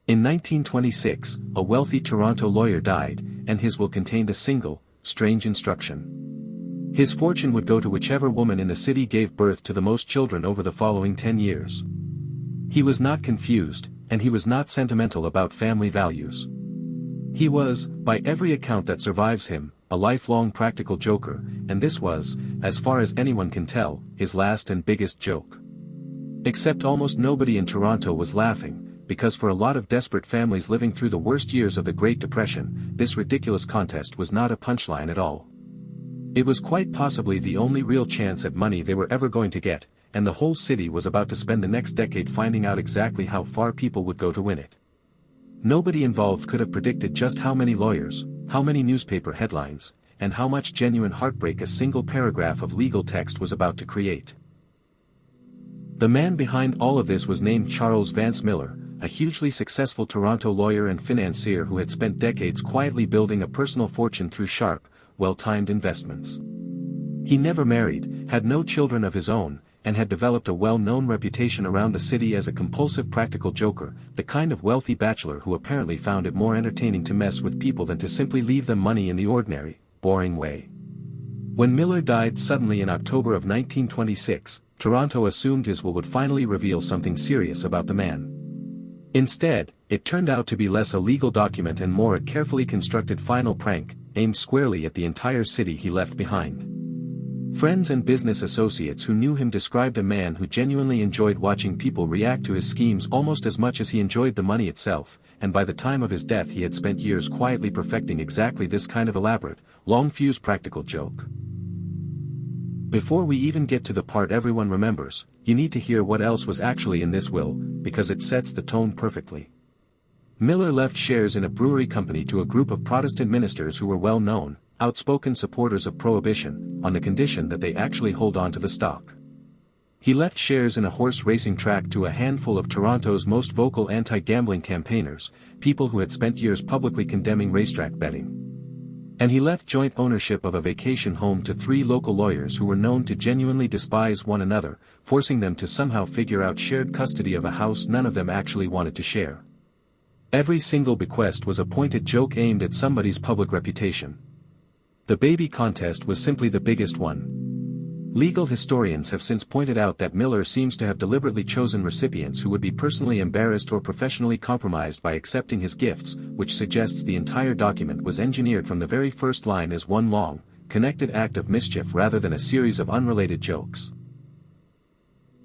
In 1926, a wealthy Toronto lawyer died, and his will contained a single, strange instruction. His fortune would go to whichever woman in the city gave birth to the most children over the following 10 years. He was not confused, and he was not sentimental about family values. He was, by every account that survives him, a lifelong practical joker, and this was, as far as anyone can tell, his last and biggest joke. Except almost nobody in Toronto was laughing, because for a lot of desperate families living through the worst years of the Great Depression, this ridiculous contest was not a punchline at all. It was quite possibly the only real chance at money they were ever going to get, and the whole city was about to spend the next decade finding out exactly how far people would go to win it. Nobody involved could have predicted just how many lawyers, how many newspaper headlines, and how much genuine heartbreak a single paragraph of legal text was about to create. The man behind all of this was named Charles Vance Millar, a hugely successful Toronto lawyer and financier who had spent decades quietly building a personal fortune through sharp, well-timed investments. He never married, had no children of his own, and had developed a well-known reputation around the city as a compulsive practical joker, the kind of wealthy bachelor who apparently found it more entertaining to mess with people than to simply leave them money in the ordinary, boring way. When Millar died suddenly in October of 1926, Toronto assumed his will would finally reveal something serious about the man. Instead, it turned out to be less a legal document and more a carefully constructed final prank, aimed squarely at the entire city he left behind. Friends and business associates who knew him described a man who genuinely enjoyed watching people react to his schemes almost as much as he enjoyed the money itself, and by the time of his death he had spent years quietly perfecting exactly this kind of elaborate, long-fused practical joke. Before we even get to the part everyone remembers, you need to hear what else was actually in this will, because it sets the tone perfectly. Millar left shares in a brewery company to a group of Protestant ministers who were well-known, outspoken supporters of prohibition, on the condition that they actually hold on to the stock. He left shares in a horse racing track to a handful of Toronto's most vocal anti-gambling campaigners, people who had spent years publicly condemning racetrack betting. And he left joint ownership of a vacation home to 3 local lawyers who were known to genuinely despise one another, forcing them to somehow figure out shared custody of a house none of them actually wanted to share. Every single bequest was a pointed joke aimed at somebody's public reputation. The baby contest was simply the biggest one. Legal historians have since pointed out that Millar seems to have deliberately chosen recipients who would be personally embarrassed or professionally compromised by accepting his gifts, which suggests the entire document was engineered from the very first line as one long, connected act of mischief rather than a series of unrelated jokes.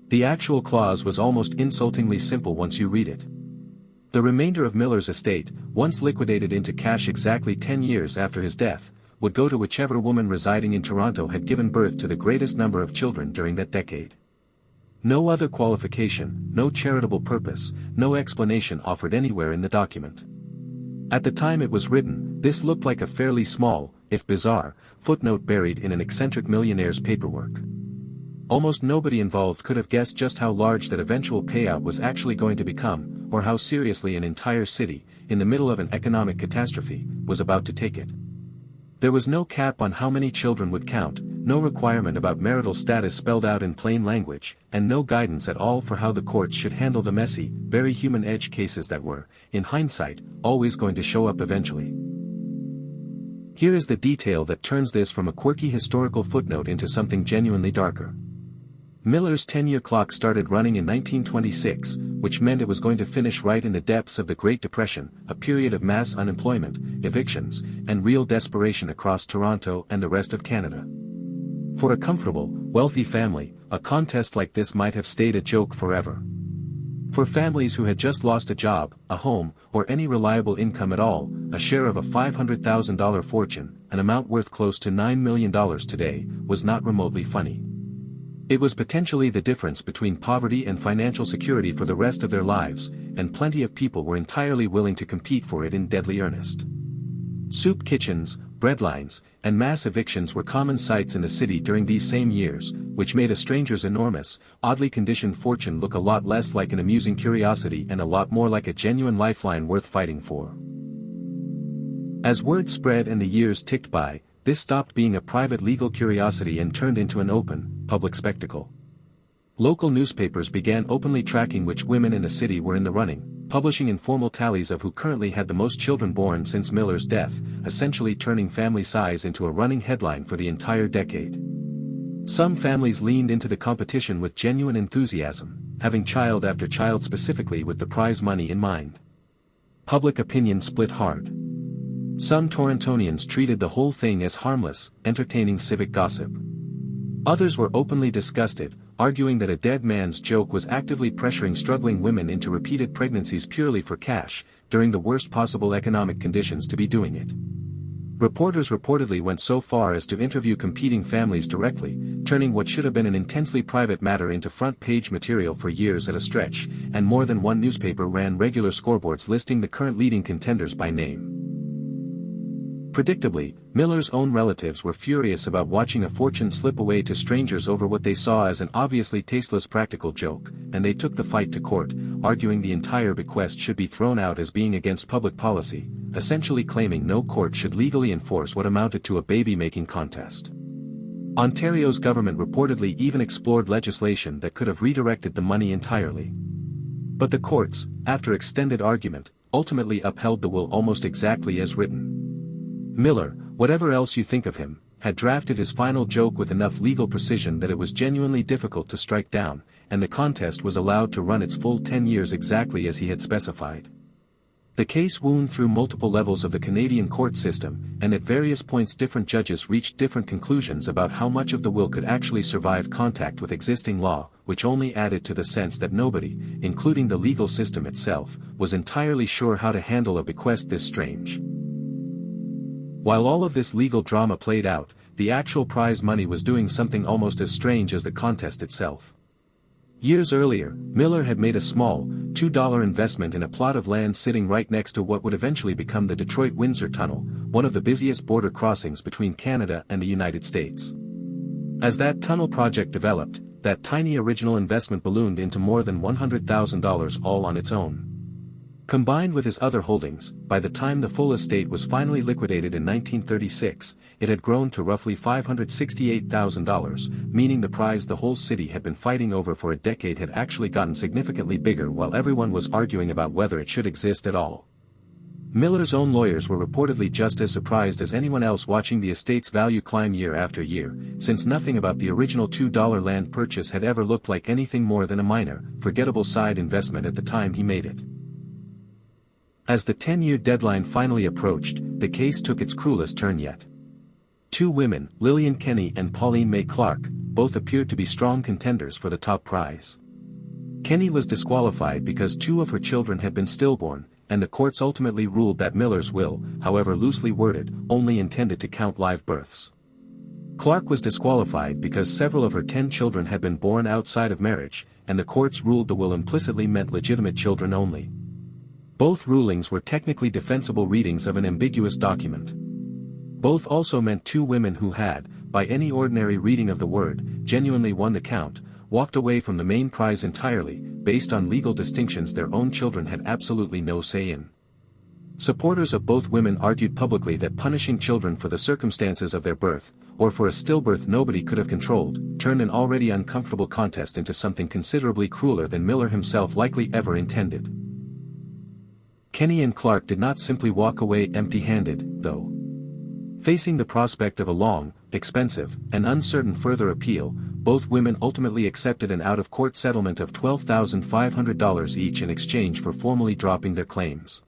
The actual clause was almost insultingly simple once you read it. The remainder of Millar's estate, once liquidated into cash exactly 10 years after his death, would go to whichever woman residing in Toronto had given birth to the greatest number of children during that decade. No other qualification, no charitable purpose, no explanation offered anywhere in the document. At the time it was written, this looked like a fairly small, if bizarre, footnote buried in an eccentric millionaire's paperwork. Almost nobody involved could have guessed just how large that eventual payout was actually going to become, or how seriously an entire city, in the middle of an economic catastrophe, was about to take it. There was no cap on how many children would count, no requirement about marital status spelled out in plain language, and no guidance at all for how the courts should handle the messy, very human edge cases that were, in hindsight, always going to show up eventually. Here is the detail that turns this from a quirky historical footnote into something genuinely darker. Millar's 10-year clock started running in 1926, which meant it was going to finish right in the depths of the Great Depression, a period of mass unemployment, evictions, and real desperation across Toronto and the rest of Canada. For a comfortable, wealthy family, a contest like this might have stayed a joke forever. For families who had just lost a job, a home, or any reliable income at all, a share of a $500,000 fortune, an amount worth close to $9 million today, was not remotely funny. It was potentially the difference between poverty and financial security for the rest of their lives, and plenty of people were entirely willing to compete for it in deadly earnest. Soup kitchens, breadlines, and mass evictions were common sights in the city during these same years, which made a stranger's enormous, oddly conditioned fortune look a lot less like an amusing curiosity and a lot more like a genuine lifeline worth fighting for. As word spread and the years ticked by, this stopped being a private legal curiosity and turned into an open, public spectacle. Local newspapers began openly tracking which women in the city were in the running, publishing informal tallies of who currently had the most children born since Millar's death, essentially turning family size into a running headline for the entire decade. Some families leaned into the competition with genuine enthusiasm, having child after child specifically with the prize money in mind. Public opinion split hard. Some Torontonians treated the whole thing as harmless, entertaining civic gossip. Others were openly disgusted, arguing that a dead man's joke was actively pressuring struggling women into repeated pregnancies purely for cash, during the worst possible economic conditions to be doing it. Reporters reportedly went so far as to interview competing families directly, turning what should have been an intensely private matter into front-page material for years at a stretch, and more than one newspaper ran regular scoreboards listing the current leading contenders by name. Predictably, Millar's own relatives were furious about watching a fortune slip away to strangers over what they saw as an obviously tasteless practical joke, and they took the fight to court, arguing the entire bequest should be thrown out as being against public policy, essentially claiming no court should legally enforce what amounted to a baby-making contest. Ontario's government reportedly even explored legislation that could have redirected the money entirely. But the courts, after extended argument, ultimately upheld the will almost exactly as written. Millar, whatever else you think of him, had drafted his final joke with enough legal precision that it was genuinely difficult to strike down, and the contest was allowed to run its full 10 years exactly as he had specified. The case wound through multiple levels of the Canadian court system, and at various points different judges reached different conclusions about how much of the will could actually survive contact with existing law, which only added to the sense that nobody, including the legal system itself, was entirely sure how to handle a bequest this strange. While all of this legal drama played out, the actual prize money was doing something almost as strange as the contest itself. Years earlier, Millar had made a small, $2 investment in a plot of land sitting right next to what would eventually become the Detroit-Windsor Tunnel, one of the busiest border crossings between Canada and the United States. As that tunnel project developed, that tiny original investment ballooned into more than $100,000 all on its own. Combined with his other holdings, by the time the full estate was finally liquidated in 1936, it had grown to roughly $568,000, meaning the prize the whole city had been fighting over for a decade had actually gotten significantly bigger while everyone was arguing about whether it should exist at all. Millar's own lawyers were reportedly just as surprised as anyone else watching the estate's value climb year after year, since nothing about the original $2 land purchase had ever looked like anything more than a minor, forgettable side investment at the time he made it. As the 10-year deadline finally approached, the case took its cruelest turn yet. Two women, Lillian Kenny and Pauline May Clark, both appeared to be strong contenders for the top prize. Kenny was disqualified because two of her children had been stillborn, and the courts ultimately ruled that Millar's will, however loosely worded, only intended to count live births. Clark was disqualified because several of her 10 children had been born outside of marriage, and the courts ruled the will implicitly meant legitimate children only. Both rulings were technically defensible readings of an ambiguous document. Both also meant two women who had, by any ordinary reading of the word, genuinely won the count, walked away from the main prize entirely, based on legal distinctions their own children had absolutely no say in. Supporters of both women argued publicly that punishing children for the circumstances of their birth, or for a stillbirth nobody could have controlled, turned an already uncomfortable contest into something considerably crueler than Millar himself likely ever intended. Kenny and Clark did not simply walk away empty-handed, though. Facing the prospect of a long, expensive, and uncertain further appeal, both women ultimately accepted an out-of-court settlement of $12,500 each in exchange for formally dropping their claims.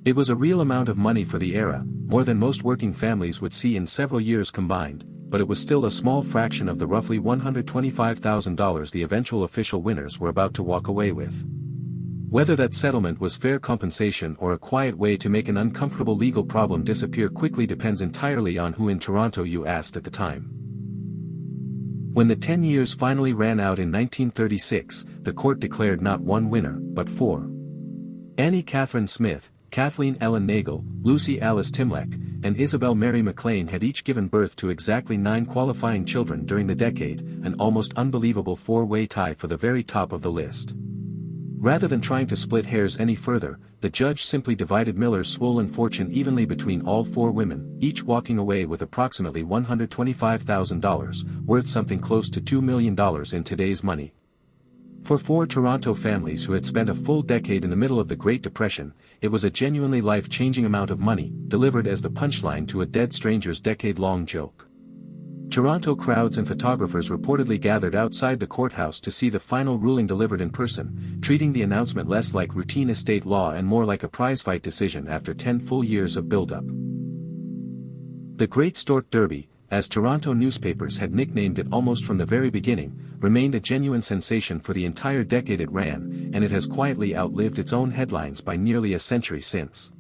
It was a real amount of money for the era, more than most working families would see in several years combined, but it was still a small fraction of the roughly $125,000 the eventual official winners were about to walk away with. Whether that settlement was fair compensation or a quiet way to make an uncomfortable legal problem disappear quickly depends entirely on who in Toronto you asked at the time. When the 10 years finally ran out in 1936, the court declared not one winner, but four. Annie Catherine Smith, Kathleen Ellen Nagel, Lucy Alice Timlek, and Isabel Mary McLean had each given birth to exactly 9 qualifying children during the decade, an almost unbelievable four-way tie for the very top of the list. Rather than trying to split hairs any further, the judge simply divided Millar's swollen fortune evenly between all four women, each walking away with approximately $125,000, worth something close to $2 million in today's money. For four Toronto families who had spent a full decade in the middle of the Great Depression, it was a genuinely life-changing amount of money, delivered as the punchline to a dead stranger's decade-long joke. Toronto crowds and photographers reportedly gathered outside the courthouse to see the final ruling delivered in person, treating the announcement less like routine estate law and more like a prize-fight decision after 10 full years of build-up. The Great Stork Derby, as Toronto newspapers had nicknamed it almost from the very beginning, remained a genuine sensation for the entire decade it ran, and it has quietly outlived its own headlines by nearly a century since.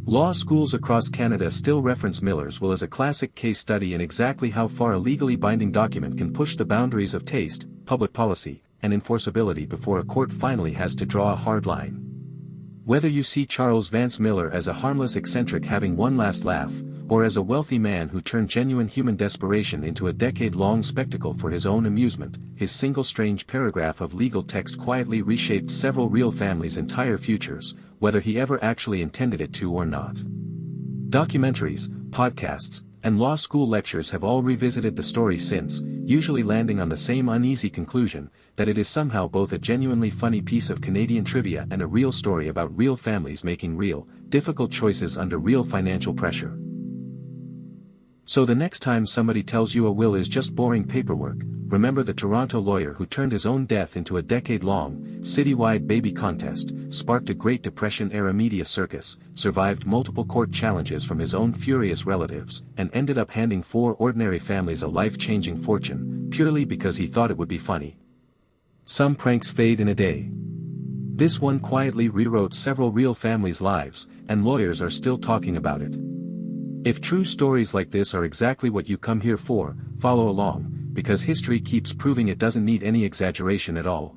Law schools across Canada still reference Millar's will as a classic case study in exactly how far a legally binding document can push the boundaries of taste, public policy, and enforceability before a court finally has to draw a hard line. Whether you see Charles Vance Millar as a harmless eccentric having one last laugh, or as a wealthy man who turned genuine human desperation into a decade-long spectacle for his own amusement, his single strange paragraph of legal text quietly reshaped several real families' entire futures, whether he ever actually intended it to or not. Documentaries, podcasts, and law school lectures have all revisited the story since, usually landing on the same uneasy conclusion, that it is somehow both a genuinely funny piece of Canadian trivia and a real story about real families making real, difficult choices under real financial pressure. So the next time somebody tells you a will is just boring paperwork, remember the Toronto lawyer who turned his own death into a decade-long, citywide baby contest, sparked a Great Depression-era media circus, survived multiple court challenges from his own furious relatives, and ended up handing four ordinary families a life-changing fortune, purely because he thought it would be funny. Some pranks fade in a day. This one quietly rewrote several real families' lives, and lawyers are still talking about it. If true stories like this are exactly what you come here for, follow along, because history keeps proving it doesn't need any exaggeration at all.